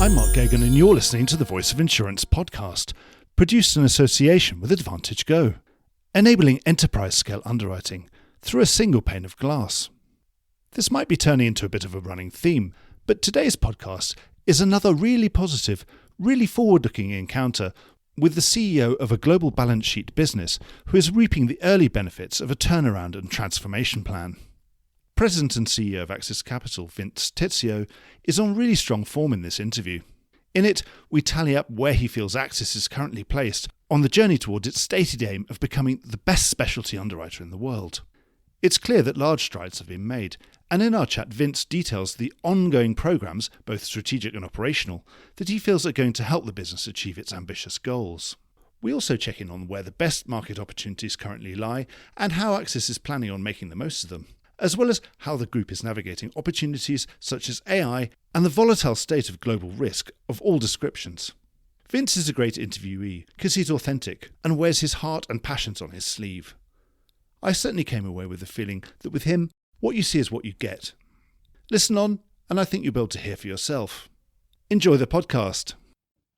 I'm Mark Gagan and you're listening to the Voice of Insurance podcast, produced in association with Advantage Go, enabling enterprise-scale underwriting through a single pane of glass. This might be turning into a bit of a running theme, but today's podcast is another really positive, really forward-looking encounter with the CEO of a global balance sheet business who is reaping the early benefits of a turnaround and transformation plan. President and CEO of Axis Capital, Vincent Tizzio, is on really strong form in this interview. In it, we tally up where he feels Axis is currently placed on the journey towards its stated aim of becoming the best specialty underwriter in the world. It's clear that large strides have been made, and in our chat, Vince details the ongoing programs, both strategic and operational, that he feels are going to help the business achieve its ambitious goals. We also check in on where the best market opportunities currently lie and how Axis is planning on making the most of them, as well as how the group is navigating opportunities such as AI and the volatile state of global risk of all descriptions. Vince is a great interviewee because he's authentic and wears his heart and passions on his sleeve. I certainly came away with the feeling that with him, what you see is what you get. Listen on, and I think you'll be able to hear for yourself. Enjoy the podcast.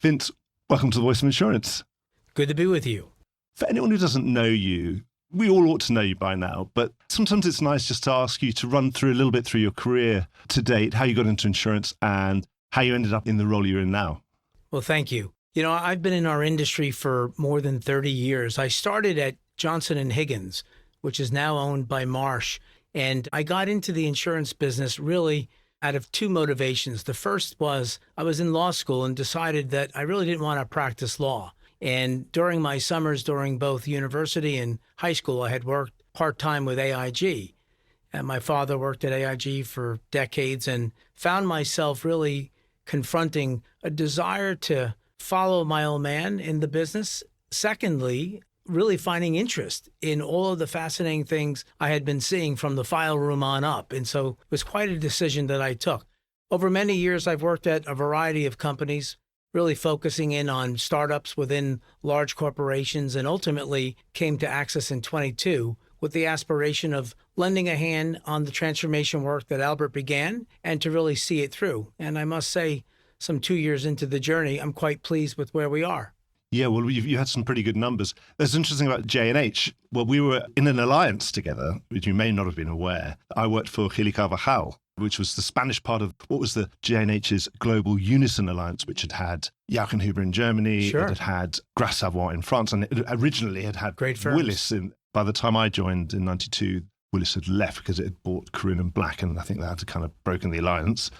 Vince, welcome to the Voice of Insurance. Good to be with you. For anyone who doesn't know you, we all ought to know you by now, but sometimes it's nice just to ask you to run through a little bit through your career to date, how you got into insurance and how you ended up in the role you're in now. Well, thank you. You know, I've been in our industry for more than 30 years. I started at Johnson & Higgins, which is now owned by Marsh, and I got into the insurance business really out of two motivations. The first was I was in law school and decided that I really didn't want to practice law. And during my summers, during both university and high school, I had worked part-time with AIG. And my father worked at AIG for decades and found myself really confronting a desire to follow my old man in the business. Secondly, really finding interest in all of the fascinating things I had been seeing from the file room on up. And so it was quite a decision that I took. Over many years, I've worked at a variety of companies, really focusing in on startups within large corporations, and ultimately came to Axis in 22 with the aspiration of lending a hand on the transformation work that Albert began and to really see it through. And I must say, some 2 years into the journey, I'm quite pleased with where we are. Yeah, well, you had some pretty good numbers. That's interesting about J&H. Well, we were in an alliance together, which you may not have been aware. I worked for Gili Carvajal, which was the Spanish part of what was the J&H's Global Unison Alliance, which had Jauchenhuber in Germany, Sure. It had Gras Savoye in France, and it originally had Great firms. Willis. By the time I joined in 92, Willis had left because it had bought Corinne and Black, and I think they had to kind of broken the alliance.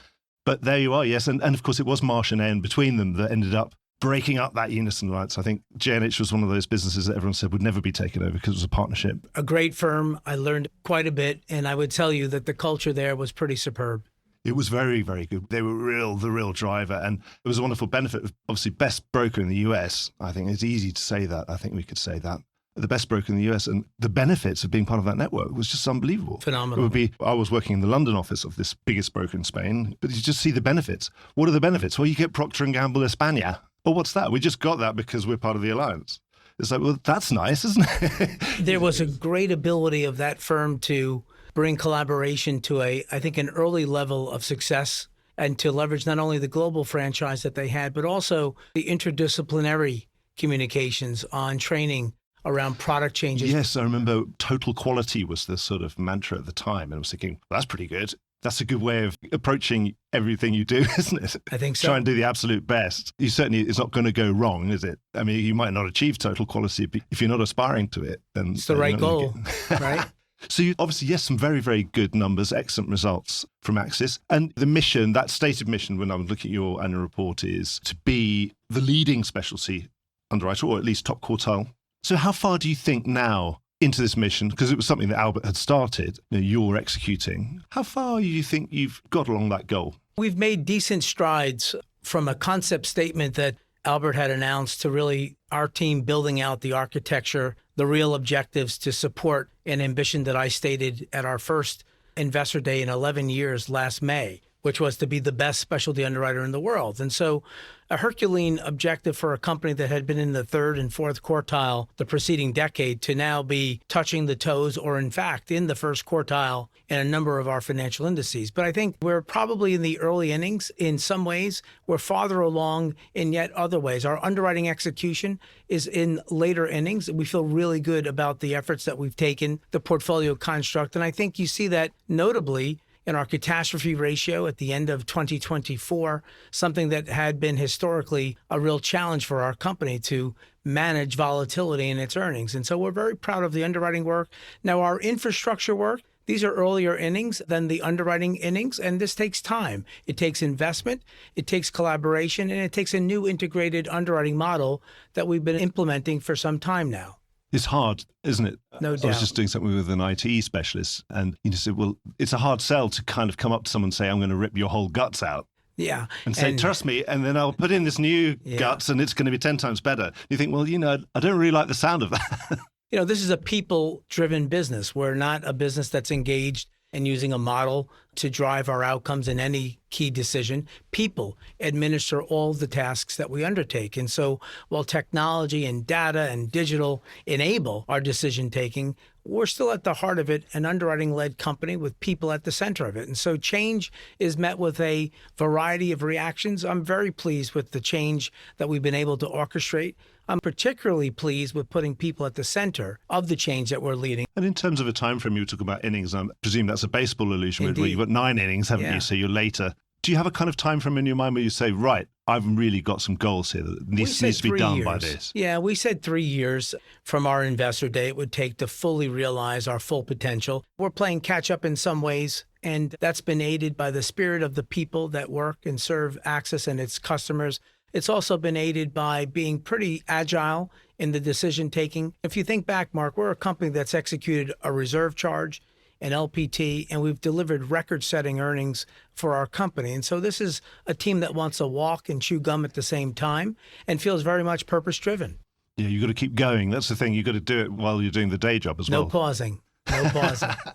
But there you are, yes. And of course, it was Marsh and Aon between them that ended up breaking up that Unison Alliance. I think J&H was one of those businesses that everyone said would never be taken over because it was a partnership. A great firm. I learned quite a bit, and I would tell you that the culture there was pretty superb. It was very, very good. They were the real driver, and it was a wonderful benefit of obviously best broker in the US. I think it's easy to say that. I think we could say that. The best broker in the US, and the benefits of being part of that network was just unbelievable. Phenomenal. I was working in the London office of this biggest broker in Spain, but you just see the benefits. What are the benefits? Well, you get Procter & Gamble España. Well, what's that? We just got that because we're part of the alliance. It's like, well, that's nice, isn't it? There was a great ability of that firm to bring collaboration to I think, an early level of success, and to leverage not only the global franchise that they had, but also the interdisciplinary communications on training around product changes. Yes, I remember total quality was the sort of mantra at the time. And I was thinking, well, that's pretty good. That's a good way of approaching everything you do, isn't it? I think so. Try and do the absolute best. It's not going to go wrong, is it? I mean, you might not achieve total quality, but if you're not aspiring to it, then it's the right goal, right? So you obviously, yes, some very, very good numbers, excellent results from Axis. And the mission, that stated mission when I'm looking at your annual report, is to be the leading specialty underwriter, or at least top quartile. So how far do you think now into this mission, because it was something that Albert had started, you're executing, how far do you think you've got along that goal? We've made decent strides from a concept statement that Albert had announced to really our team building out the architecture, the real objectives to support an ambition that I stated at our first Investor Day in 11 years last May, which was to be the best specialty underwriter in the world. And so a Herculean objective for a company that had been in the third and fourth quartile the preceding decade to now be touching the toes or, in fact, in the first quartile in a number of our financial indices. But I think we're probably in the early innings in some ways. We're farther along in yet other ways. Our underwriting execution is in later innings. We feel really good about the efforts that we've taken, the portfolio construct. And I think you see that notably in our catastrophe ratio at the end of 2024, something that had been historically a real challenge for our company to manage volatility in its earnings. And so we're very proud of the underwriting work. Now, our infrastructure work, these are earlier innings than the underwriting innings, and this takes time. It takes investment, it takes collaboration, and it takes a new integrated underwriting model that we've been implementing for some time now. It's hard, isn't it? No doubt. I was just doing something with an IT specialist, and he said, well, it's a hard sell to kind of come up to someone and say, I'm going to rip your whole guts out. Yeah. And say, trust me, and then I'll put in this new guts and it's going to be 10 times better. You think, well, I don't really like the sound of that. This is a people-driven business. We're not a business that's engaged in using a model to drive our outcomes in any key decision. People administer all the tasks that we undertake. And so while technology and data and digital enable our decision-taking, we're still at the heart of it, an underwriting-led company with people at the center of it. And so change is met with a variety of reactions. I'm very pleased with the change that we've been able to orchestrate. I'm particularly pleased with putting people at the center of the change that we're leading. And in terms of a time frame, you were talking about innings. I presume that's a baseball illusion where you've got 9 innings, haven't you? So you're later. Do you have a kind of time frame in your mind where you say, right, I've really got some goals here that needs to be done by this? Yeah, we said 3 years from our investor day it would take to fully realize our full potential. We're playing catch up in some ways, and that's been aided by the spirit of the people that work and serve Axis and its customers. It's also been aided by being pretty agile in the decision taking. If you think back, Mark, we're a company that's executed a reserve charge, an LPT, and we've delivered record-setting earnings for our company. And so this is a team that wants to walk and chew gum at the same time and feels very much purpose-driven. Yeah, you've got to keep going. That's the thing. You've got to do it while you're doing the day job as well. No pausing.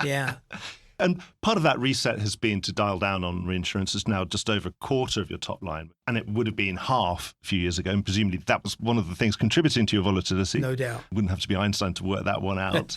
Yeah. And part of that reset has been to dial down on reinsurance. It's now just over a quarter of your top line. And it would have been half a few years ago. And presumably that was one of the things contributing to your volatility. No doubt. Wouldn't have to be Einstein to work that one out.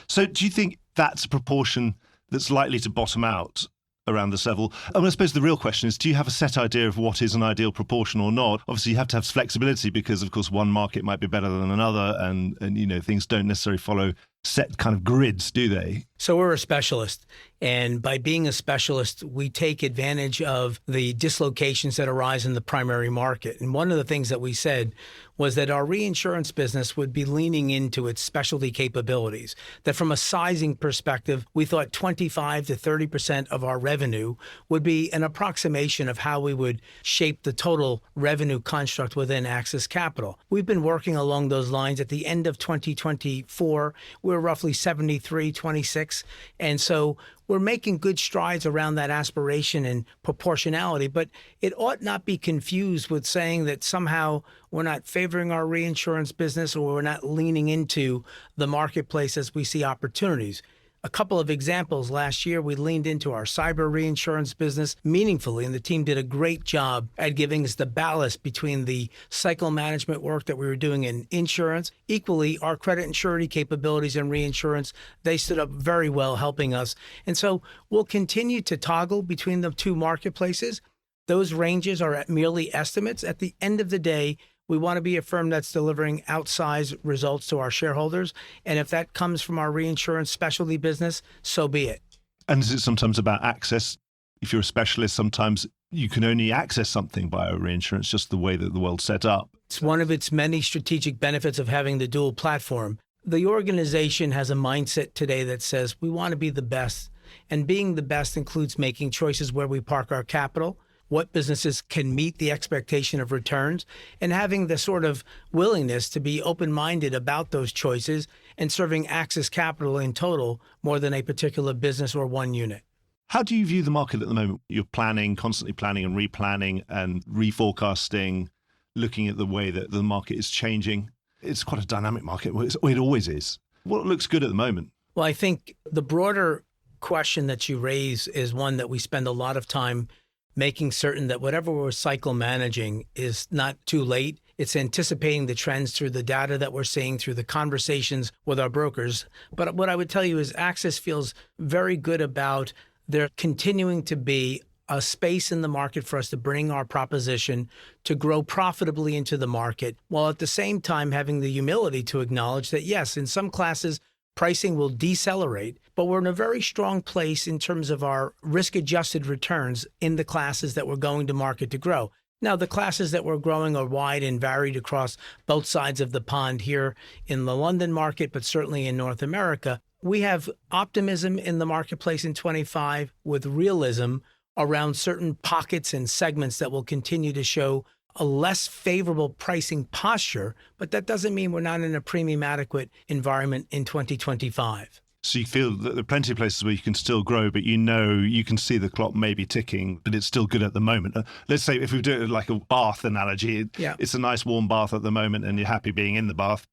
So do you think that's a proportion that's likely to bottom out around this level? I suppose the real question is, do you have a set idea of what is an ideal proportion or not? Obviously, you have to have flexibility because, of course, one market might be better than another. And things don't necessarily follow set kind of grids, do they? So we're a specialist. And by being a specialist, we take advantage of the dislocations that arise in the primary market. And one of the things that we said was that our reinsurance business would be leaning into its specialty capabilities, that from a sizing perspective, we thought 25 to 30% of our revenue would be an approximation of how we would shape the total revenue construct within Axis Capital. We've been working along those lines. At the end of 2024, we're roughly 73-26. And so we're making good strides around that aspiration and proportionality, but it ought not be confused with saying that somehow we're not favoring our reinsurance business or we're not leaning into the marketplace as we see opportunities. A couple of examples. Last year, we leaned into our cyber reinsurance business meaningfully, and the team did a great job at giving us the ballast between the cycle management work that we were doing in insurance. Equally, our credit and surety capabilities in reinsurance, they stood up very well helping us. And so we'll continue to toggle between the two marketplaces. Those ranges are at merely estimates. At the end of the day, we want to be a firm that's delivering outsized results to our shareholders. And if that comes from our reinsurance specialty business, so be it. And is it sometimes about access? If you're a specialist, sometimes you can only access something via reinsurance, just the way that the world's set up. It's one of its many strategic benefits of having the dual platform. The organization has a mindset today that says we want to be the best. And being the best includes making choices where we park our capital, what businesses can meet the expectation of returns, and having the sort of willingness to be open-minded about those choices and serving Axis Capital in total more than a particular business or one unit. How do you view the market at the moment? You're planning, constantly planning and replanning and reforecasting, looking at the way that the market is changing. It's quite a dynamic market. It always is. What looks good at the moment? Well, I think the broader question that you raise is one that we spend a lot of time making certain that whatever we're cycle managing is not too late. It's anticipating the trends through the data that we're seeing, through the conversations with our brokers. But what I would tell you is Axis feels very good about there continuing to be a space in the market for us to bring our proposition to grow profitably into the market, while at the same time having the humility to acknowledge that, yes, in some classes, pricing will decelerate, but we're in a very strong place in terms of our risk-adjusted returns in the classes that we're going to market to grow. Now, the classes that we're growing are wide and varied across both sides of the pond here in the London market, but certainly in North America. We have optimism in the marketplace in 25 with realism around certain pockets and segments that will continue to show a less favorable pricing posture, but that doesn't mean we're not in a premium adequate environment in 2025. So you feel that there are plenty of places where you can still grow, but you know you can see the clock maybe ticking, but it's still good at the moment. Let's say if we do it like a bath analogy, it's a nice warm bath at the moment and you're happy being in the bath.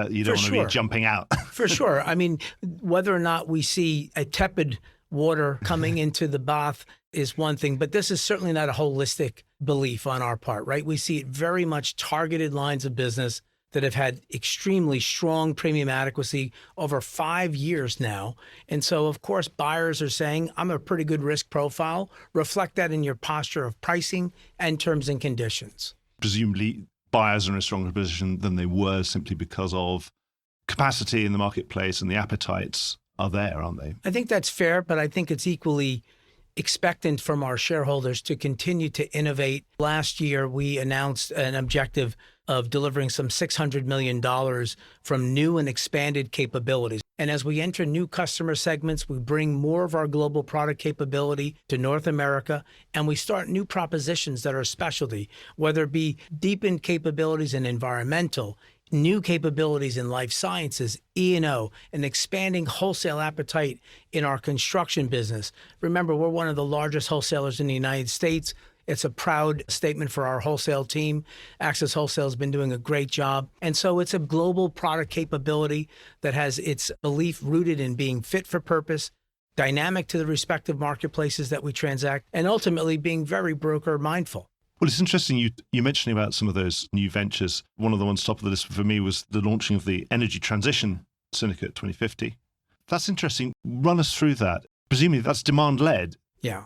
You don't want to be jumping out. For sure. I mean, whether or not we see a tepid water coming into the bath is one thing, but this is certainly not a holistic belief on our part, right? We see it very much targeted lines of business that have had extremely strong premium adequacy over 5 years now. And so, of course, buyers are saying, I'm a pretty good risk profile. Reflect that in your posture of pricing and terms and conditions. Presumably, buyers are in a stronger position than they were simply because of capacity in the marketplace and the appetites are there, aren't they? I think that's fair, but I think it's equally expectant from our shareholders to continue to innovate. Last year, we announced an objective of delivering some $600 million from new and expanded capabilities. And as we enter new customer segments, we bring more of our global product capability to North America, and we start new propositions that are specialty, whether it be deepened capabilities in environmental, new capabilities in life sciences, E&O, and expanding wholesale appetite in our construction business. Remember, we're one of the largest wholesalers in the United States. It's a proud statement for our wholesale team. Axis Wholesale has been doing a great job. And so it's a global product capability that has its belief rooted in being fit for purpose, dynamic to the respective marketplaces that we transact, and ultimately being very broker mindful. Well, it's interesting you mentioning about some of those new ventures. One of the ones top of the list for me was the launching of the Energy Transition Syndicate 2050. That's interesting. Run us through that. Presumably that's demand-led. Yeah.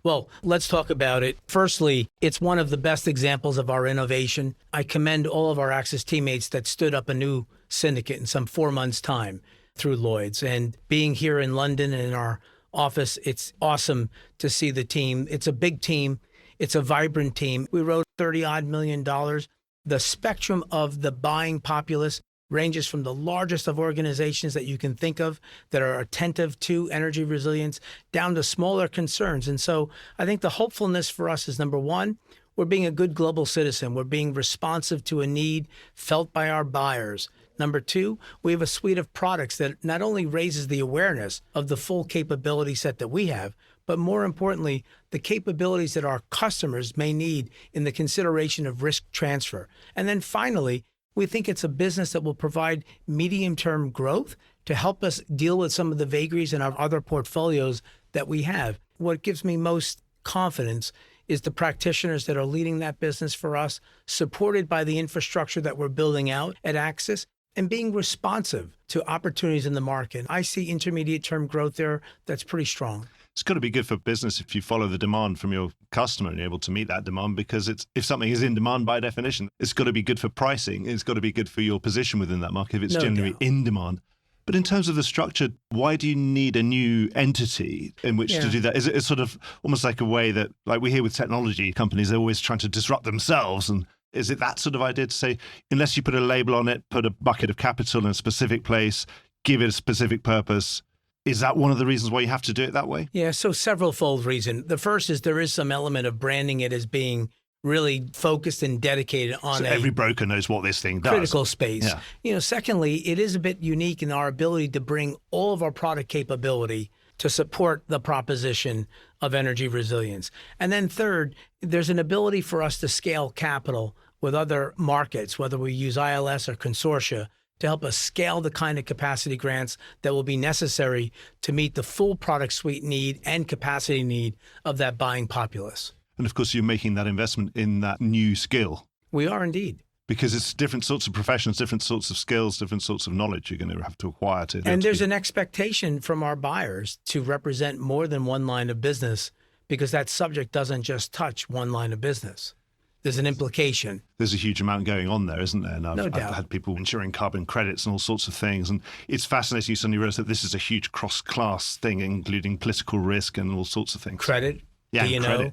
Well, let's talk about it. Firstly, it's one of the best examples of our innovation. I commend all of our Axis teammates that stood up a new syndicate in some 4 months' time through Lloyd's. And being here in London and in our office, it's awesome to see the team. It's a big team. It's a vibrant team. We wrote $30-odd million. The spectrum of the buying populace ranges from the largest of organizations that you can think of that are attentive to energy resilience down to smaller concerns. And so I think the hopefulness for us is, number one, we're being a good global citizen. We're being responsive to a need felt by our buyers. Number two, we have a suite of products that not only raises the awareness of the full capability set that we have, but more importantly, the capabilities that our customers may need in the consideration of risk transfer. And then finally, we think it's a business that will provide medium-term growth to help us deal with some of the vagaries in our other portfolios that we have. What gives me most confidence is the practitioners that are leading that business for us, supported by the infrastructure that we're building out at Axis, and being responsive to opportunities in the market. I see intermediate-term growth there that's pretty strong. It's got to be good for business if you follow the demand from your customer and you're able to meet that demand, because if something is in demand by definition, it's got to be good for pricing. It's got to be good for your position within that market if it's generally in demand. But in terms of the structure, why do you need a new entity in which to do that? Is it sort of almost like a way that, like we hear with technology companies, they're always trying to disrupt themselves? And is it that sort of idea to say, unless you put a label on it, put a bucket of capital in a specific place, give it a specific purpose? Is that one of the reasons why you have to do it that way? Yeah, so several-fold reason. The first is there is some element of branding it as being really focused and dedicated on every broker knows what this thing does. Critical space. Yeah. Secondly, it is a bit unique in our ability to bring all of our product capability to support the proposition of energy resilience. And then third, there's an ability for us to scale capital with other markets, whether we use ILS or consortia, to help us scale the kind of capacity grants that will be necessary to meet the full product suite need and capacity need of that buying populace. And of course, you're making that investment in that new skill. We are indeed. Because it's different sorts of professions, different sorts of skills, different sorts of knowledge you're going to have to acquire to. And there's an expectation from our buyers to represent more than one line of business, because that subject doesn't just touch one line of business. There's an implication. There's a huge amount going on there, isn't there? And No doubt. I've had people insuring carbon credits and all sorts of things. And it's fascinating. You suddenly realize that this is a huge cross-class thing, including political risk and all sorts of things. Credit, yeah, credit.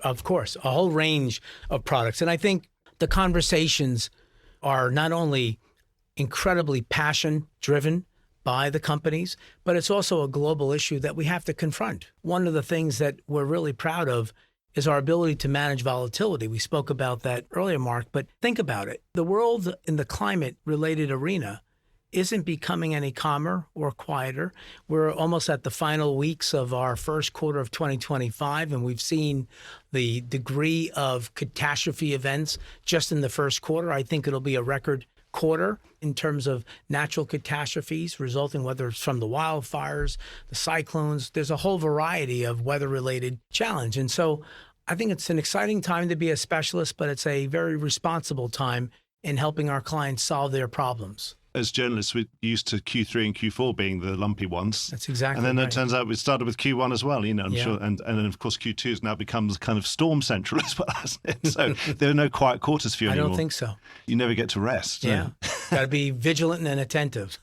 Of course, a whole range of products. And I think the conversations are not only incredibly passion-driven by the companies, but it's also a global issue that we have to confront. One of the things that we're really proud of is our ability to manage volatility. We spoke about that earlier, Mark, but think about it. The world in the climate-related arena isn't becoming any calmer or quieter. We're almost at the final weeks of our first quarter of 2025, and we've seen the degree of catastrophe events just in the first quarter. I think it'll be a record quarter in terms of natural catastrophes resulting, whether it's from the wildfires, the cyclones. There's a whole variety of weather-related challenge. And so I think it's an exciting time to be a specialist, but it's a very responsible time in helping our clients solve their problems. As journalists, we're used to Q3 and Q4 being the lumpy ones. That's exactly right. And then right. It turns out we started with Q1 as well, I'm Yeah. sure. And then, of course, Q2 has now become kind of storm central as well, hasn't it? So there are no quiet quarters for you anymore. I don't think so. You never get to rest. Yeah. Got to be vigilant and attentive.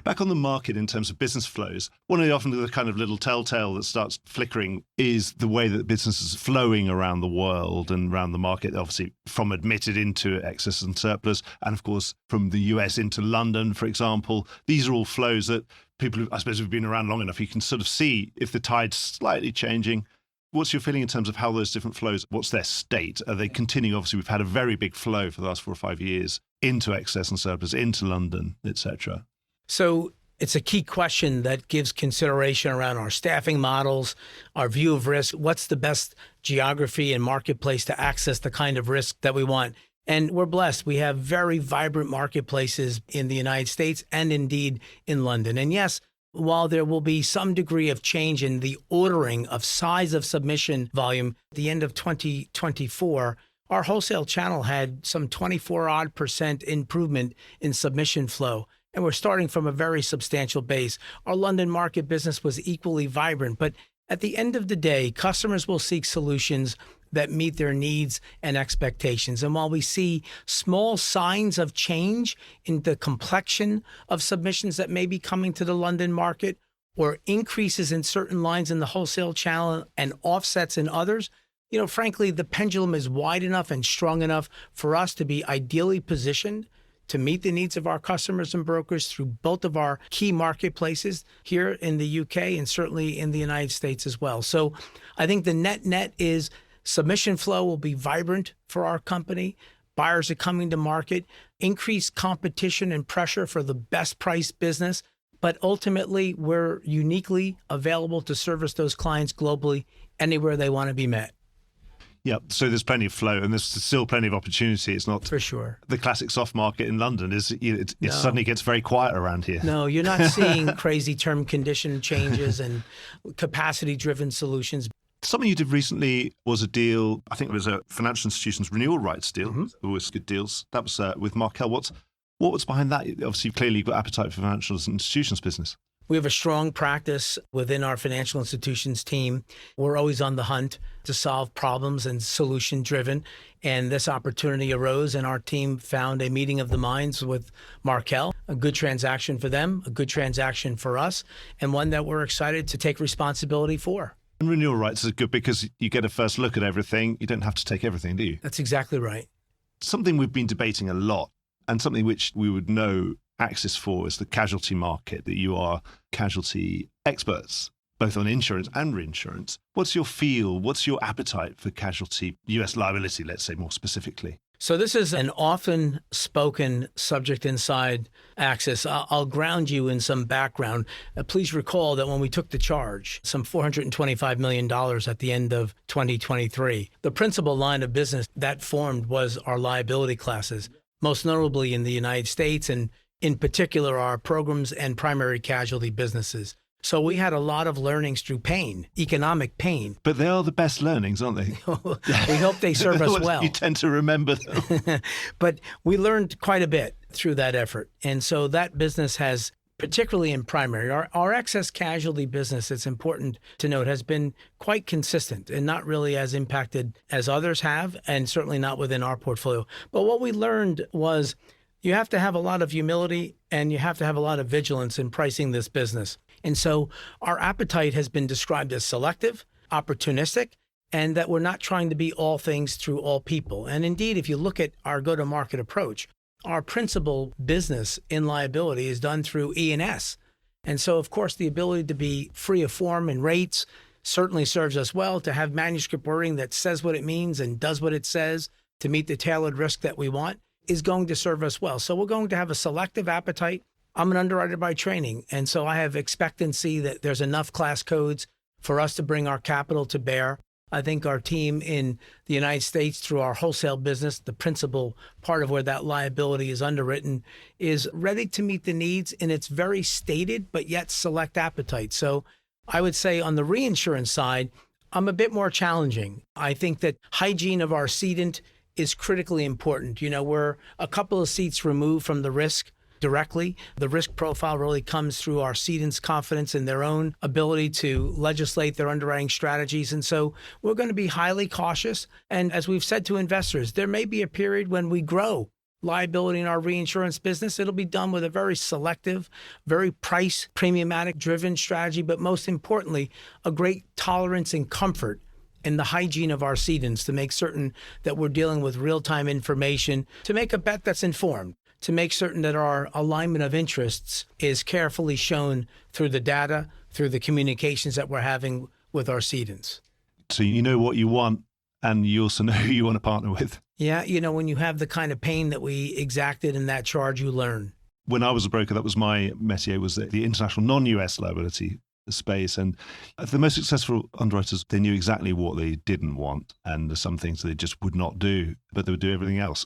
Back on the market in terms of business flows, one of the kind of little telltale that starts flickering is the way that business is flowing around the world and around the market, obviously from admitted into excess and surplus, and of course from the US into London, for example. These are all flows that people who, I suppose, have been around long enough, you can sort of see if the tide's slightly changing. What's your feeling in terms of how those different flows, what's their state? Are they continuing? Obviously, we've had a very big flow for the last 4 or 5 years into excess and surplus, into London, etc. So it's a key question that gives consideration around our staffing models, our view of risk, what's the best geography and marketplace to access the kind of risk that we want. And we're blessed. We have very vibrant marketplaces in the United States and indeed in London. And yes, while there will be some degree of change in the ordering of size of submission volume at the end of 2024, our wholesale channel had some 24% improvement in submission flow. And we're starting from a very substantial base. Our London market business was equally vibrant. But at the end of the day, customers will seek solutions that meet their needs and expectations. And while we see small signs of change in the complexion of submissions that may be coming to the London market, or increases in certain lines in the wholesale channel and offsets in others, frankly, the pendulum is wide enough and strong enough for us to be ideally positioned to meet the needs of our customers and brokers through both of our key marketplaces here in the UK and certainly in the United States as well. So I think the net is submission flow will be vibrant for our company. Buyers are coming to market, increased competition and pressure for the best priced business. But ultimately, we're uniquely available to service those clients globally anywhere they want to be met. Yeah, so there's plenty of flow and there's still plenty of opportunity. It's not for sure. The classic soft market in London it suddenly gets very quiet around here. No, you're not seeing crazy term condition changes and capacity-driven solutions. Something you did recently was a deal, I think it was a financial institution's renewal rights deal. Mm-hmm. Always good deals. That was with Markel. What was behind that? Obviously, clearly you've got appetite for financial institutions business. We have a strong practice within our financial institutions team. We're always on the hunt to solve problems and solution-driven. And this opportunity arose, and our team found a meeting of the minds with Markel, a good transaction for them, a good transaction for us, and one that we're excited to take responsibility for. And renewal rights is good because you get a first look at everything. You don't have to take everything, do you? That's exactly right. Something we've been debating a lot, and something which we would know access for is the casualty market, that you are casualty experts, both on insurance and reinsurance. What's your feel? What's your appetite for casualty US liability, let's say more specifically? So this is an often spoken subject inside Axis. I'll ground you in some background. Please recall that when we took the charge, some $425 million at the end of 2023, the principal line of business that formed was our liability classes, most notably in the United States, and in particular our programs and primary casualty businesses. So we had a lot of learnings through pain, economic pain. But they are the best learnings, aren't they? We hope they serve us well. You tend to remember them. But we learned quite a bit through that effort. And so that business has, particularly in primary, our excess casualty business, it's important to note, has been quite consistent and not really as impacted as others have, and certainly not within our portfolio. But what we learned was you have to have a lot of humility and you have to have a lot of vigilance in pricing this business. And so our appetite has been described as selective, opportunistic, and that we're not trying to be all things through all people. And indeed, if you look at our go-to-market approach, our principal business in liability is done through E&S. And so, of course, the ability to be free of form and rates certainly serves us well, to have manuscript wording that says what it means and does what it says to meet the tailored risk that we want is going to serve us well. So we're going to have a selective appetite. I'm an underwriter by training, and so I have expectancy that there's enough class codes for us to bring our capital to bear. I think our team in the United States, through our wholesale business, the principal part of where that liability is underwritten, is ready to meet the needs in its very stated but yet select appetite. So I would say on the reinsurance side, I'm a bit more challenging. I think that hygiene of our cedant is critically important. You know, we're a couple of seats removed from the risk directly. The risk profile really comes through our cedants' confidence in their own ability to legislate their underwriting strategies. And so we're going to be highly cautious. And as we've said to investors, there may be a period when we grow liability in our reinsurance business. It'll be done with a very selective, very price premiumatic driven strategy, but most importantly, a great tolerance and comfort in the hygiene of our cedants to make certain that we're dealing with real-time information, to make a bet that's informed, to make certain that our alignment of interests is carefully shown through the data, through the communications that we're having with our cedants. So you know what you want, and you also know who you want to partner with. Yeah, you know, when you have the kind of pain that we exacted in that charge, you learn. When I was a broker, that was my métier, was the international non-US liability space. And the most successful underwriters, they knew exactly what they didn't want. And there's some things they just would not do, but they would do everything else.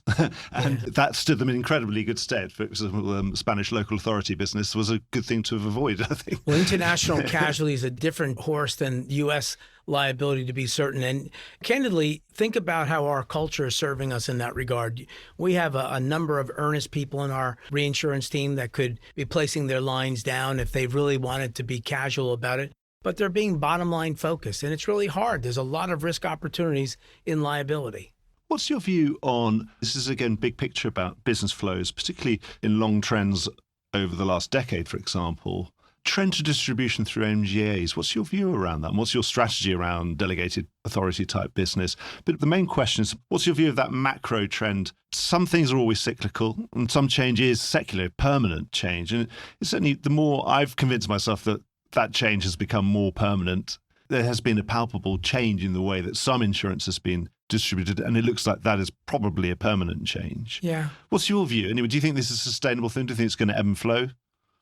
And that stood them in incredibly good stead. For example, Spanish local authority business was a good thing to have avoided, I think. Well, international casualty is a different horse than U.S. liability, to be certain. And candidly, think about how our culture is serving us in that regard. We have a number of earnest people in our reinsurance team that could be placing their lines down if they really wanted to be casual about it, but they're being bottom line focused. And it's really hard. There's a lot of risk opportunities in liability. What's your view on, this is again, big picture about business flows, particularly in long trends over the last decade, for example, trend to distribution through MGAs. What's your view around that? And what's your strategy around delegated authority type business? But the main question is, what's your view of that macro trend? Some things are always cyclical and some change is secular, permanent change. And it's certainly, the more I've convinced myself that that change has become more permanent, there has been a palpable change in the way that some insurance has been distributed, and it looks like that is probably a permanent change. Yeah. What's your view? Anyway, do you think this is a sustainable thing? Do you think it's going to ebb and flow?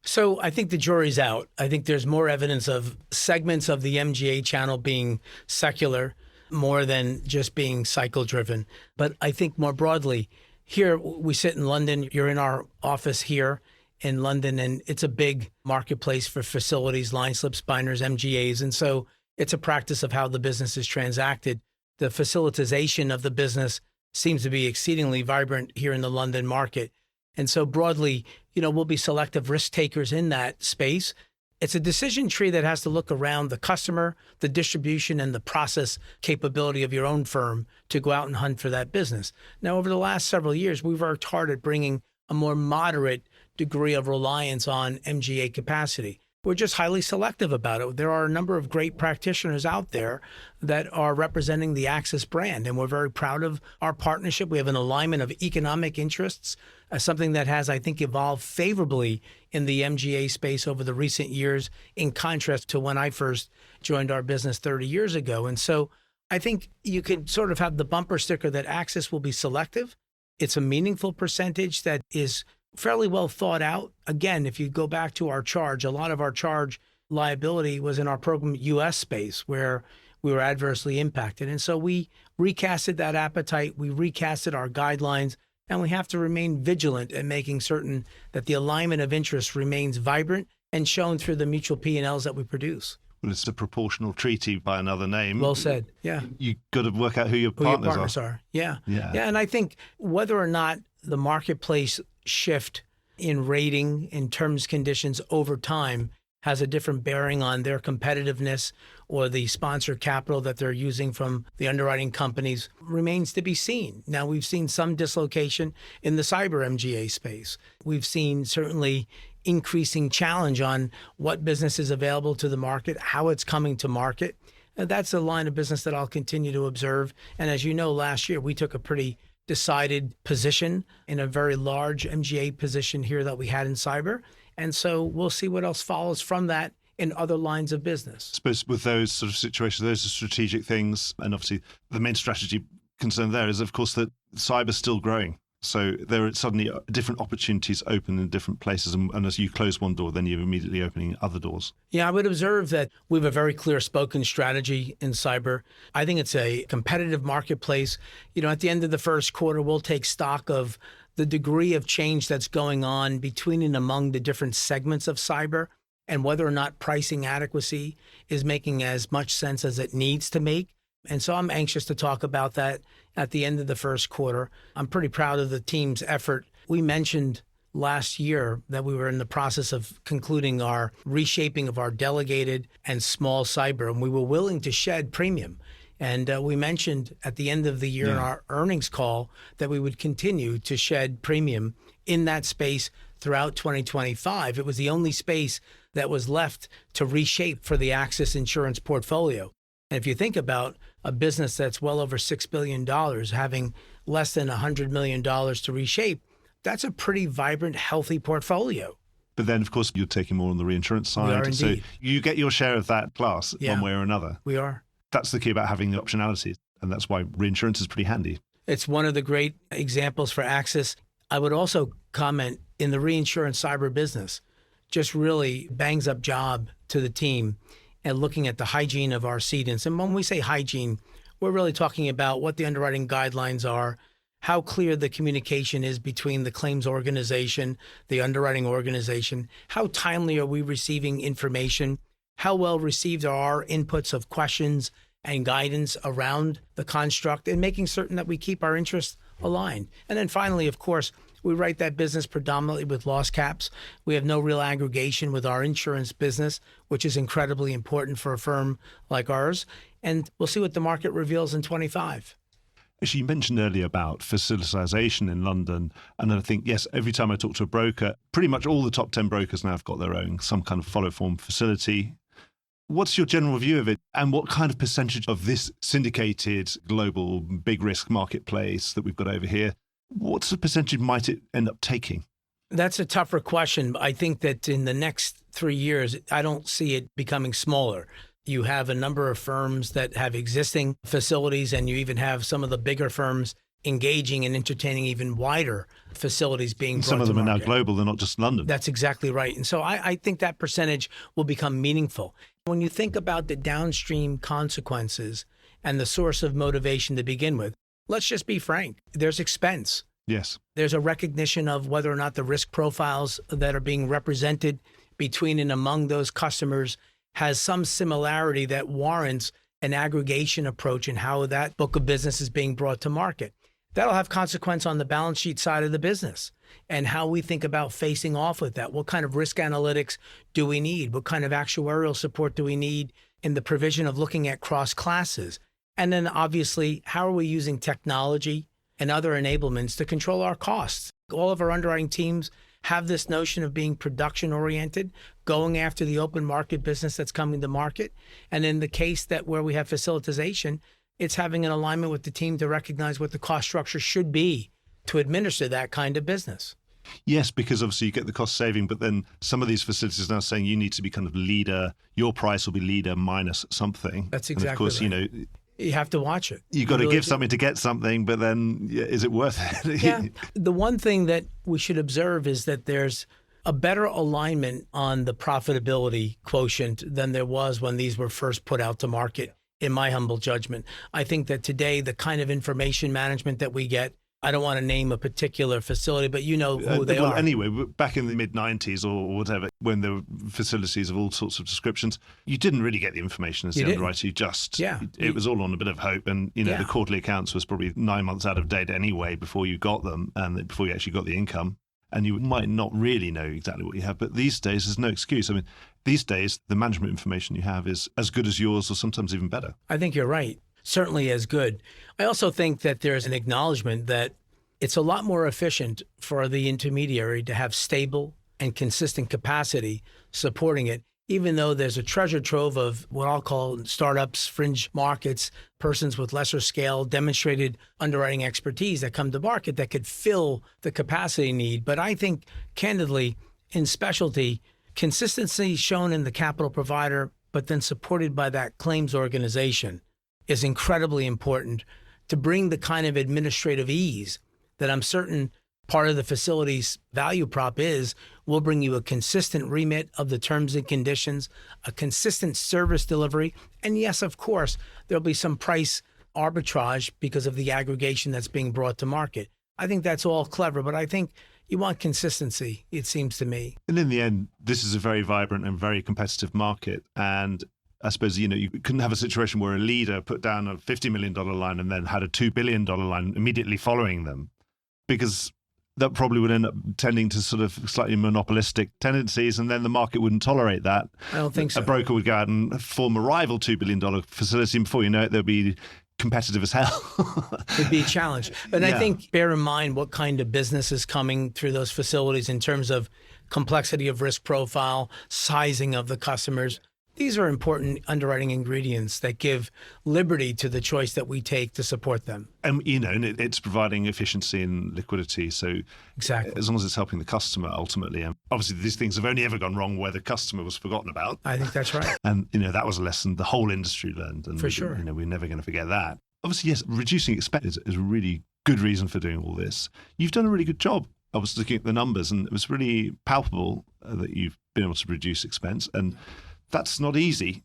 So I think the jury's out. I think there's more evidence of segments of the MGA channel being secular more than just being cycle-driven. But I think more broadly, here we sit in London. You're in our office here in London, and it's a big marketplace for facilities, line slips, binders, MGAs. And so it's a practice of how the business is transacted. The facilitization of the business seems to be exceedingly vibrant here in the London market. And so broadly, you know, we'll be selective risk takers in that space. It's a decision tree that has to look around the customer, the distribution, and the process capability of your own firm to go out and hunt for that business. Now, over the last several years, we've worked hard at bringing a more moderate degree of reliance on MGA capacity. We're just highly selective about it. There are a number of great practitioners out there that are representing the AXIS brand, and we're very proud of our partnership. We have an alignment of economic interests, something that has, I think, evolved favorably in the MGA space over the recent years, in contrast to when I first joined our business 30 years ago. And so I think you could sort of have the bumper sticker that AXIS will be selective. It's a meaningful percentage that is fairly well thought out. Again, if you go back to our charge, a lot of our charge liability was in our program U.S. space where we were adversely impacted. And so we recasted that appetite, we recasted our guidelines, and we have to remain vigilant in making certain that the alignment of interest remains vibrant and shown through the mutual P&Ls that we produce. Well, it's a proportional treaty by another name. Well said. Yeah. You've got to work out who your partners are. Yeah. Yeah. And I think whether or not the marketplace shift in rating, in terms, conditions over time has a different bearing on their competitiveness or the sponsor capital that they're using from the underwriting companies remains to be seen. Now, we've seen some dislocation in the cyber MGA space. We've seen certainly increasing challenge on what business is available to the market, how it's coming to market. And that's a line of business that I'll continue to observe. And as you know, last year, we took a pretty decided position in a very large MGA position here that we had in cyber. And so we'll see what else follows from that in other lines of business. I suppose with those sort of situations, those are strategic things. And obviously the main strategy concern there is, of course, that cyber's still growing. So there are suddenly different opportunities open in different places. And as you close one door, then you're immediately opening other doors. Yeah, I would observe that we have a very clear spoken strategy in cyber. I think it's a competitive marketplace. At the end of the first quarter, we'll take stock of the degree of change that's going on between and among the different segments of cyber and whether or not pricing adequacy is making as much sense as it needs to make. And so I'm anxious to talk about that at the end of the first quarter. I'm pretty proud of the team's effort. We mentioned last year that we were in the process of concluding our reshaping of our delegated and small cyber, and we were willing to shed premium. And we mentioned at the end of the year in our earnings call that we would continue to shed premium in that space throughout 2025. It was the only space that was left to reshape for the Axis Insurance portfolio. And if you think about a business that's well over $6 billion, having less than $100 million to reshape, that's a pretty vibrant, healthy portfolio. But then, of course, you're taking more on the reinsurance side. We are indeed. So you get your share of that class one way or another. We are. That's the key about having the optionality. And that's why reinsurance is pretty handy. It's one of the great examples for Axis. I would also comment in the reinsurance cyber business, just really bangs up job to the team and looking at the hygiene of our cedents. And when we say hygiene, we're really talking about what the underwriting guidelines are, how clear the communication is between the claims organization, the underwriting organization, how timely are we receiving information, how well received are our inputs of questions and guidance around the construct, and making certain that we keep our interests aligned. And then finally, of course, we write that business predominantly with loss caps. We have no real aggregation with our insurance business, which is incredibly important for a firm like ours. And we'll see what the market reveals in 25. Actually, you mentioned earlier about facilitization in London. And I think, yes, every time I talk to a broker, pretty much all the top 10 brokers now have got their own, some kind of follow form facility. What's your general view of it? And what kind of percentage of this syndicated global big risk marketplace that we've got over here, what's the percentage might it end up taking? That's a tougher question. I think that in the next 3 years, I don't see it becoming smaller. You have a number of firms that have existing facilities, and you even have some of the bigger firms engaging and entertaining even wider facilities being brought to market. Some of them are now global, they're not just London. That's exactly right. And so I think that percentage will become meaningful. When you think about the downstream consequences and the source of motivation to begin with, let's just be frank. There's expense. Yes. There's a recognition of whether or not the risk profiles that are being represented between and among those customers has some similarity that warrants an aggregation approach in how that book of business is being brought to market. That'll have consequence on the balance sheet side of the business and how we think about facing off with that. What kind of risk analytics do we need? What kind of actuarial support do we need in the provision of looking at cross classes? And then obviously, how are we using technology and other enablements to control our costs? All of our underwriting teams have this notion of being production oriented, going after the open market business that's coming to market. And in the case that where we have facilitization, it's having an alignment with the team to recognize what the cost structure should be to administer that kind of business. Yes, because obviously you get the cost saving, but then some of these facilities are now saying you need to be kind of leader, your price will be leader minus something. That's exactly and of course, right. You have to watch it. You've got to give something to get something, but then is it worth it? Yeah. The one thing that we should observe is that there's a better alignment on the profitability quotient than there was when these were first put out to market, in my humble judgment. I think that today, the kind of information management that we get, I don't want to name a particular facility, but you know who they are. Anyway, back in the mid-90s or whatever, when there were facilities of all sorts of descriptions, you didn't really get the information as the underwriter. It was all on a bit of hope. And, the quarterly accounts was probably 9 months out of date anyway before you got them and before you actually got the income. And you might not really know exactly what you have. But these days, there's no excuse. I mean, these days, the management information you have is as good as yours or sometimes even better. I think you're right. Certainly as good. I also think that there's an acknowledgement that it's a lot more efficient for the intermediary to have stable and consistent capacity supporting it, even though there's a treasure trove of what I'll call startups, fringe markets, persons with lesser scale, demonstrated underwriting expertise that come to market that could fill the capacity need. But I think, candidly, in specialty, consistency shown in the capital provider, but then supported by that claims organization is incredibly important to bring the kind of administrative ease that I'm certain part of the facility's value prop is. We'll bring you a consistent remit of the terms and conditions, a consistent service delivery, and yes, of course, there'll be some price arbitrage because of the aggregation that's being brought to market. I think that's all clever, but I think you want consistency, it seems to me. And in the end, this is a very vibrant and very competitive market. And I suppose, you couldn't have a situation where a leader put down a $50 million line and then had a $2 billion line immediately following them, because that probably would end up tending to sort of slightly monopolistic tendencies, and then the market wouldn't tolerate that. I don't think so. A broker would go out and form a rival $2 billion facility, and before you know it, there'll be competitive as hell. It'd be a challenge. And I think bear in mind what kind of business is coming through those facilities in terms of complexity of risk profile, sizing of the customers. These are important underwriting ingredients that give liberty to the choice that we take to support them. And, and it's providing efficiency and liquidity. So exactly, as long as it's helping the customer ultimately. And obviously, these things have only ever gone wrong where the customer was forgotten about. I think that's right. And, that was a lesson the whole industry learned. And for sure. We're never going to forget that. Obviously, yes, reducing expense is a really good reason for doing all this. You've done a really good job. I was looking at the numbers, and it was really palpable that you've been able to reduce expense. And that's not easy.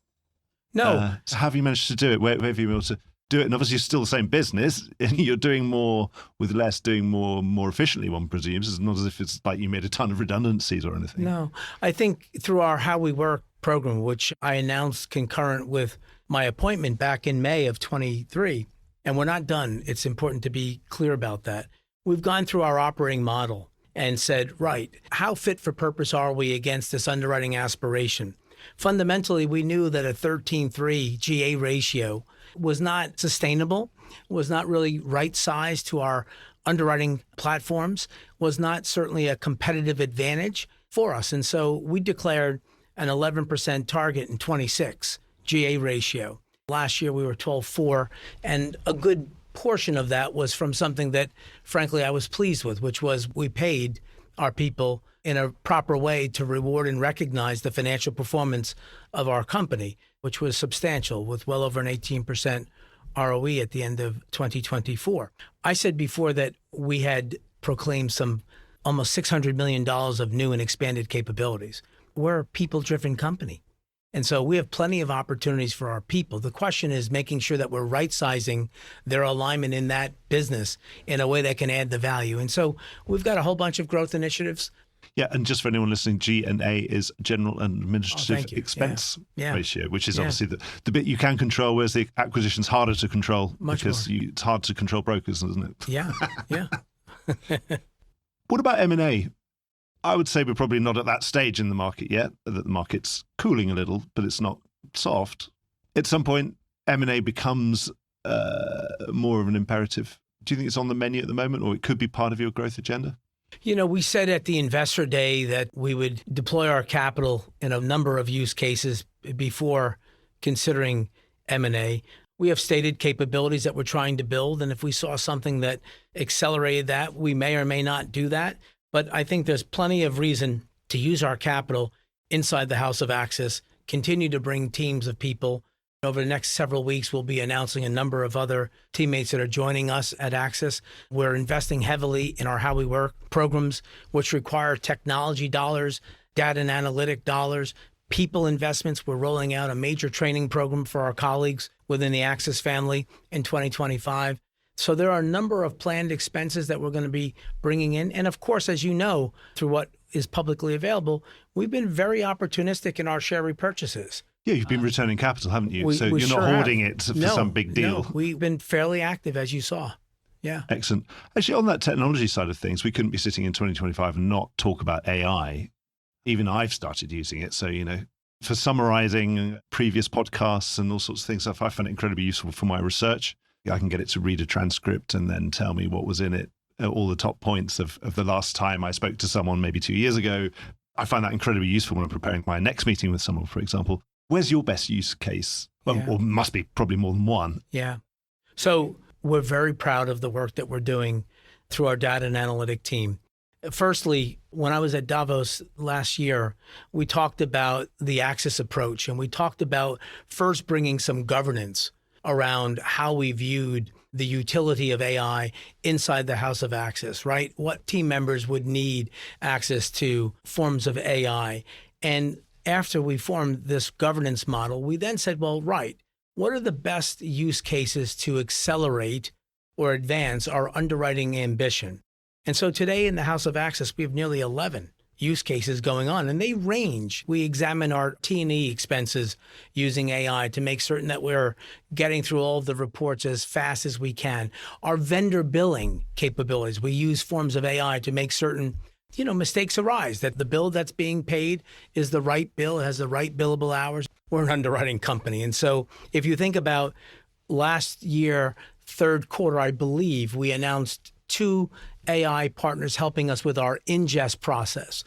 No. So how have you managed to do it? Where have you been able to do it? And obviously, you're still the same business, and you're doing more with less, doing more efficiently, one presumes. It's not as if it's like you made a ton of redundancies or anything. No. I think through our How We Work program, which I announced concurrent with my appointment back in May of 23, and we're not done. It's important to be clear about that. We've gone through our operating model and said, right, how fit for purpose are we against this underwriting aspiration? Fundamentally, we knew that a 13:3 GA ratio was not sustainable, was not really right sized to our underwriting platforms, was not certainly a competitive advantage for us. And so we declared an 11% target in 26 GA ratio. Last year, we were 12.4, and a good portion of that was from something that, frankly, I was pleased with, which was we paid our people in a proper way to reward and recognize the financial performance of our company, which was substantial with well over an 18% ROE at the end of 2024. I said before that we had proclaimed some almost $600 million of new and expanded capabilities. We're a people-driven company. And so we have plenty of opportunities for our people. The question is making sure that we're right-sizing their alignment in that business in a way that can add the value. And so we've got a whole bunch of growth initiatives. Yeah, and just for anyone listening, G&A is general and administrative expense ratio, which is obviously the bit you can control, whereas the acquisition's harder to control because it's hard to control brokers, isn't it? Yeah. What about M&A? I would say we're probably not at that stage in the market yet, that the market's cooling a little, but it's not soft. At some point, M&A becomes more of an imperative. Do you think it's on the menu at the moment, or it could be part of your growth agenda? We said at the Investor Day that we would deploy our capital in a number of use cases before considering M&A. We have stated capabilities that we're trying to build, and if we saw something that accelerated that, we may or may not do that. But I think there's plenty of reason to use our capital inside the House of Axis, continue to bring teams of people. Over the next several weeks, we'll be announcing a number of other teammates that are joining us at Axis. We're investing heavily in our How We Work programs, which require technology dollars, data and analytic dollars, people investments. We're rolling out a major training program for our colleagues within the Axis family in 2025. So there are a number of planned expenses that we're going to be bringing in. And of course, as you know, through what is publicly available, we've been very opportunistic in our share repurchases. Yeah, you've been returning capital, haven't you? We You're sure not hoarding have. it for some big deal. No, we've been fairly active, as you saw. Yeah. Excellent. Actually, on that technology side of things, we couldn't be sitting in 2025 and not talk about AI. Even I've started using it. So, for summarizing previous podcasts and all sorts of things, I find it incredibly useful for my research. I can get it to read a transcript and then tell me what was in it, all the top points of the last time I spoke to someone maybe 2 years ago. I find that incredibly useful when I'm preparing my next meeting with someone, for example. Where's your best use case? Or must be probably more than one. Yeah. So we're very proud of the work that we're doing through our data and analytic team. Firstly, when I was at Davos last year, we talked about the Axis approach, and we talked about first bringing some governance around how we viewed the utility of AI inside the house of Axis, right? What team members would need access to forms of AI. And after we formed this governance model, we then said, well, right, what are the best use cases to accelerate or advance our underwriting ambition? And so today in the House of Access, we have nearly 11 use cases going on, and they range. We examine our T&E expenses using AI to make certain that we're getting through all of the reports as fast as we can. Our vendor billing capabilities, we use forms of AI to make certain mistakes arise, that the bill that's being paid is the right bill, has the right billable hours. We're an underwriting company. And so if you think about last year, third quarter, I believe we announced 2 AI partners helping us with our ingest process.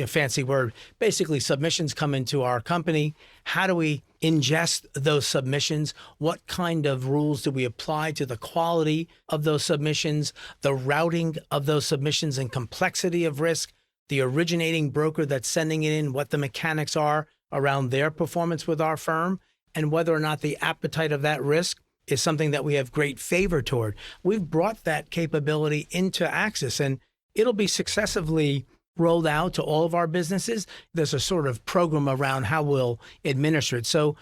Fancy word. Basically, submissions come into our company. How do we ingest those submissions? What kind of rules do we apply to the quality of those submissions, the routing of those submissions and complexity of risk, the originating broker that's sending it in, what the mechanics are around their performance with our firm, and whether or not the appetite of that risk is something that we have great favor toward. We've brought that capability into Axis, and it'll be successively rolled out to all of our businesses. There's a sort of program around how we'll administer it. So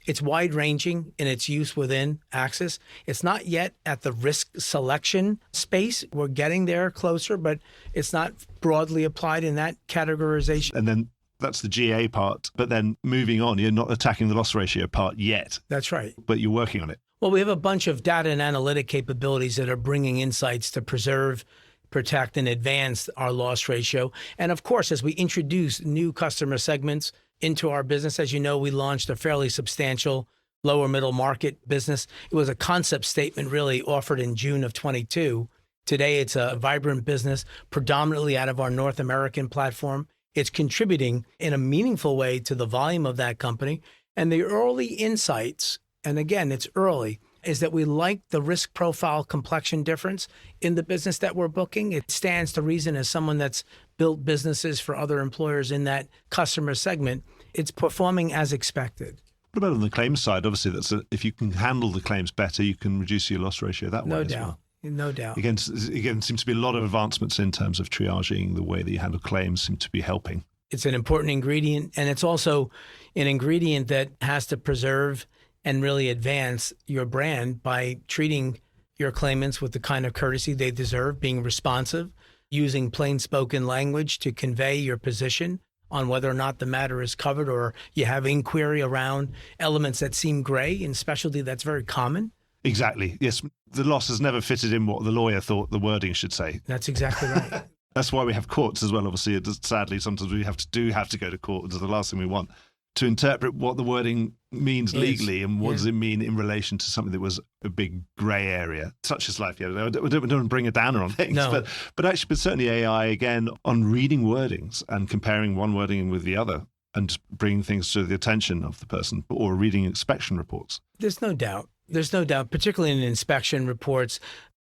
it's wide ranging in its use within Axis. It's not yet at the risk selection space. We're getting there closer, but it's not broadly applied in that categorization. And then that's the GA part. But then moving on, you're not attacking the loss ratio part yet. That's right. But you're working on it. Well, we have a bunch of data and analytic capabilities that are bringing insights to preserve, protect, and advance our loss ratio. And of course, as we introduce new customer segments into our business, as you know, we launched a fairly substantial lower middle market business. It was a concept statement really offered in June of 22. Today, it's a vibrant business, predominantly out of our North American platform. It's contributing in a meaningful way to the volume of that company. And the early insights, and again, it's early, is that we like the risk profile complexion difference in the business that we're booking. It stands to reason as someone that's built businesses for other employers in that customer segment, it's performing as expected. What about on the claims side? Obviously, if you can handle the claims better, you can reduce your loss ratio that way as well. No doubt. Again, seems to be a lot of advancements in terms of triaging. The way that you handle claims seem to be helping. It's an important ingredient, and it's also an ingredient that has to preserve and really advance your brand by treating your claimants with the kind of courtesy they deserve, being responsive, using plain spoken language to convey your position on whether or not the matter is covered, or you have inquiry around elements that seem gray. In specialty, that's very common. Exactly. Yes. The loss has never fitted in what the lawyer thought the wording should say. That's exactly right. That's why we have courts as well. Obviously, sadly, sometimes we have to go to court. It's the last thing we want, to interpret what the wording means legally and what does it mean in relation to something that was a big grey area. Such is life. Yeah, I don't bring a downer on things, no. but certainly AI, again, on reading wordings and comparing one wording with the other and bringing things to the attention of the person, or reading inspection reports. There's no doubt, particularly in inspection reports.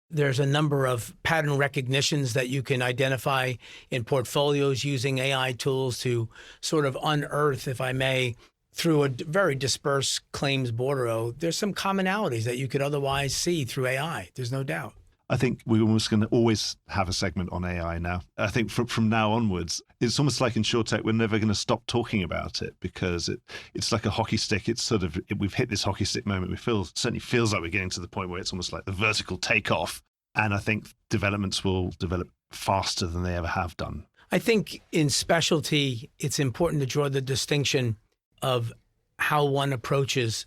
There's a number of pattern recognitions that you can identify in portfolios using AI tools to sort of unearth, if I may, through a very dispersed claims bordereau. There's some commonalities that you could otherwise see through AI. There's no doubt. I think we're almost going to always have a segment on AI now. I think from now onwards, it's almost like InsurTech, we're never going to stop talking about it because it's like a hockey stick. It's sort of, we've hit this hockey stick moment. Certainly feels like we're getting to the point where it's almost like the vertical takeoff. And I think developments will develop faster than they ever have done. I think in specialty, it's important to draw the distinction of how one approaches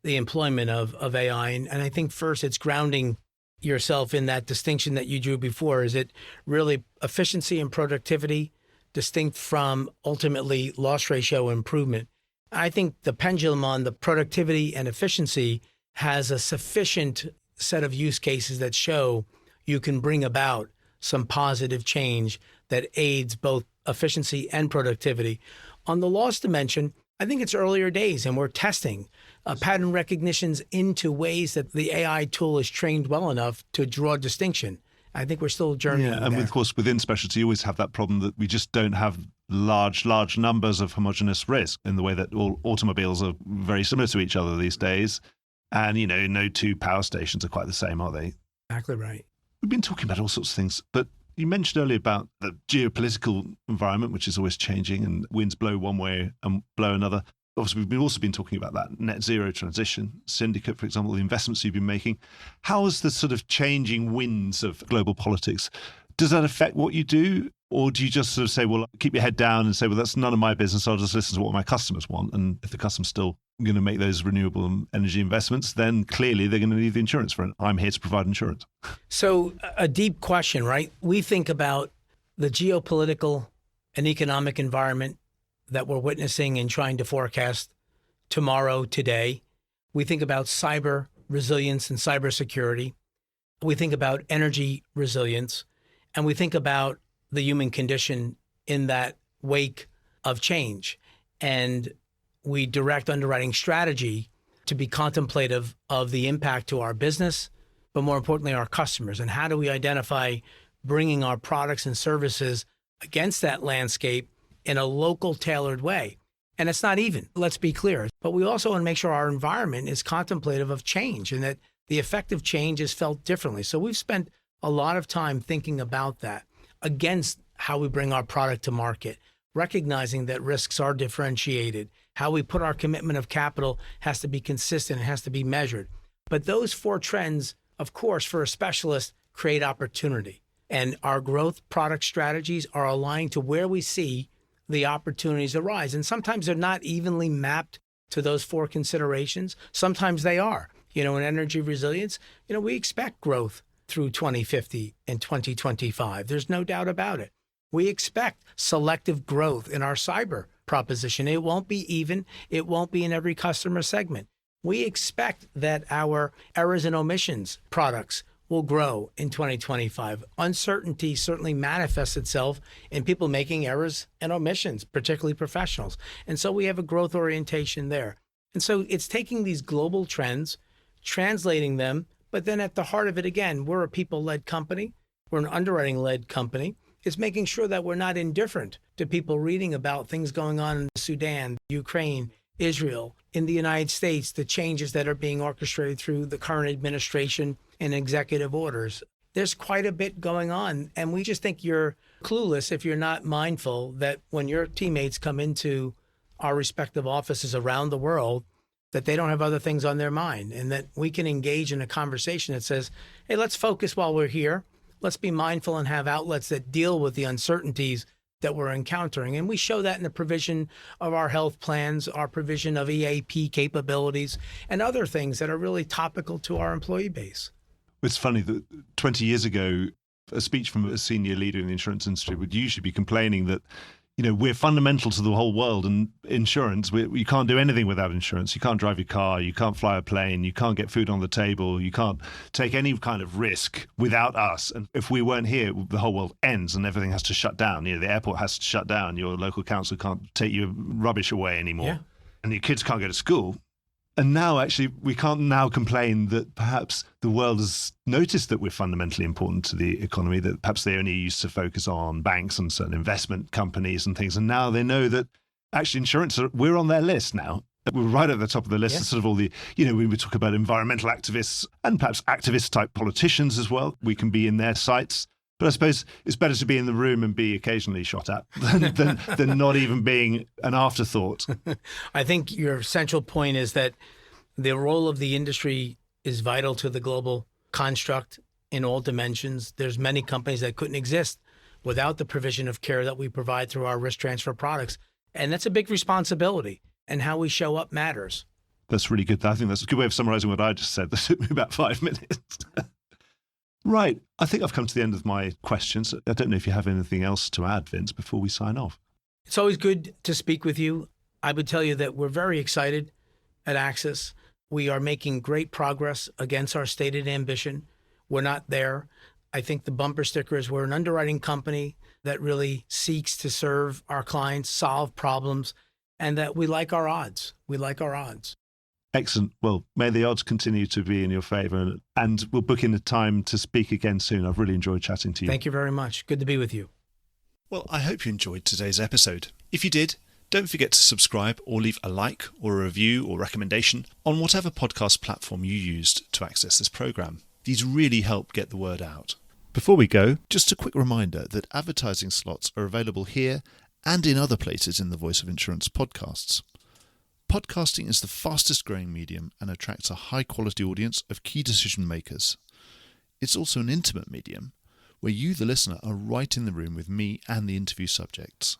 the employment of AI. And I think first it's grounding yourself in that distinction that you drew before. Is it really efficiency and productivity distinct from ultimately loss ratio improvement? I think the pendulum on the productivity and efficiency has a sufficient set of use cases that show you can bring about some positive change that aids both efficiency and productivity. On the loss dimension, I think it's earlier days and we're testing pattern recognitions into ways that the AI tool is trained well enough to draw distinction. I think we're still journeying there. And of course, within specialty, you always have that problem that we just don't have large numbers of homogeneous risk in the way that all automobiles are very similar to each other these days. And, no two power stations are quite the same, are they? Exactly right. We've been talking about all sorts of things, but you mentioned earlier about the geopolitical environment, which is always changing and winds blow one way and blow another. Obviously, we've also been talking about that net zero transition, syndicate, for example, the investments you've been making. How is the sort of changing winds of global politics? Does that affect what you do? Or do you just sort of say, well, keep your head down and say, well, that's none of my business. I'll just listen to what my customers want. And if the customer's still going to make those renewable energy investments, then clearly they're going to need the insurance for it. I'm here to provide insurance. So a deep question, right? We think about the geopolitical and economic environment that we're witnessing and trying to forecast tomorrow, today. We think about cyber resilience and cybersecurity. We think about energy resilience. And we think about the human condition in that wake of change. And we direct underwriting strategy to be contemplative of the impact to our business, but more importantly, our customers. And how do we identify bringing our products and services against that landscape in a local tailored way? And it's not even, let's be clear, but we also want to make sure our environment is contemplative of change and that the effect of change is felt differently. So we've spent a lot of time thinking about that against how we bring our product to market, recognizing that risks are differentiated. How we put our commitment of capital has to be consistent, it has to be measured. But those four trends, of course, for a specialist, create opportunity. And our growth product strategies are aligned to where we see the opportunities arise. And sometimes they're not evenly mapped to those four considerations. Sometimes they are. In energy resilience, we expect growth through 2050 and 2025. There's no doubt about it. We expect selective growth in our cyber proposition. It won't be even. It won't be in every customer segment. We expect that our errors and omissions products will grow in 2025. Uncertainty certainly manifests itself in people making errors and omissions, particularly professionals. And so we have a growth orientation there. And so it's taking these global trends, translating them, but then at the heart of it, again, we're a people-led company. We're an underwriting-led company. It's making sure that we're not indifferent to people reading about things going on in Sudan, Ukraine, Israel, in the United States, the changes that are being orchestrated through the current administration and executive orders. There's quite a bit going on. And we just think you're clueless if you're not mindful that when your teammates come into our respective offices around the world, that they don't have other things on their mind and that we can engage in a conversation that says, hey, let's focus while we're here. Let's be mindful and have outlets that deal with the uncertainties that we're encountering. And we show that in the provision of our health plans, our provision of EAP capabilities, and other things that are really topical to our employee base. It's funny that 20 years ago, a speech from a senior leader in the insurance industry would usually be complaining that, we're fundamental to the whole world, and insurance, you can't do anything without insurance. You can't drive your car, you can't fly a plane, you can't get food on the table, you can't take any kind of risk without us. And if we weren't here, the whole world ends and everything has to shut down. The airport has to shut down, your local council can't take your rubbish away anymore, and your kids can't go to school. And now, actually, we can't now complain that perhaps the world has noticed that we're fundamentally important to the economy, that perhaps they only used to focus on banks and certain investment companies and things. And now they know that actually insurance, we're on their list now. We're right at the top of the list. Yeah. Sort of all the, when we talk about environmental activists and perhaps activist-type politicians as well, we can be in their sights. But I suppose it's better to be in the room and be occasionally shot at than not even being an afterthought. I think your central point is that the role of the industry is vital to the global construct in all dimensions. There's many companies that couldn't exist without the provision of care that we provide through our risk transfer products. And that's a big responsibility. And how we show up matters. That's really good. I think that's a good way of summarizing what I just said. That took me about 5 minutes. Right. I think I've come to the end of my questions. I don't know if you have anything else to add, Vince, before we sign off. It's always good to speak with you. I would tell you that we're very excited at Axis. We are making great progress against our stated ambition. We're not there. I think the bumper sticker is we're an underwriting company that really seeks to serve our clients, solve problems, and that we like our odds. We like our odds. Excellent. Well, may the odds continue to be in your favor, and we'll book in a time to speak again soon. I've really enjoyed chatting to you. Thank you very much. Good to be with you. Well, I hope you enjoyed today's episode. If you did, don't forget to subscribe or leave a like or a review or recommendation on whatever podcast platform you used to access this program. These really help get the word out. Before we go, just a quick reminder that advertising slots are available here and in other places in the Voice of Insurance podcasts. Podcasting is the fastest growing medium and attracts a high quality audience of key decision makers. It's also an intimate medium where you, the listener, are right in the room with me and the interview subjects.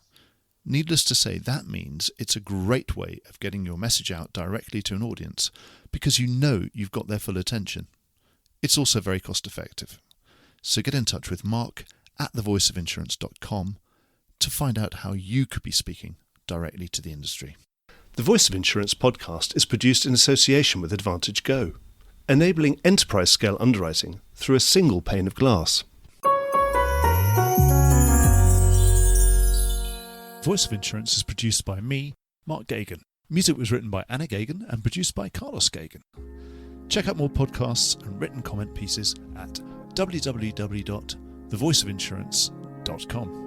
Needless to say, that means it's a great way of getting your message out directly to an audience because you know you've got their full attention. It's also very cost effective. So get in touch with Mark at thevoiceofinsurance.com to find out how you could be speaking directly to the industry. The Voice of Insurance podcast is produced in association with Advantage Go, enabling enterprise-scale underwriting through a single pane of glass. Voice of Insurance is produced by me, Mark Gagan. Music was written by Anna Gagan and produced by Carlos Gagan. Check out more podcasts and written comment pieces at www.thevoiceofinsurance.com.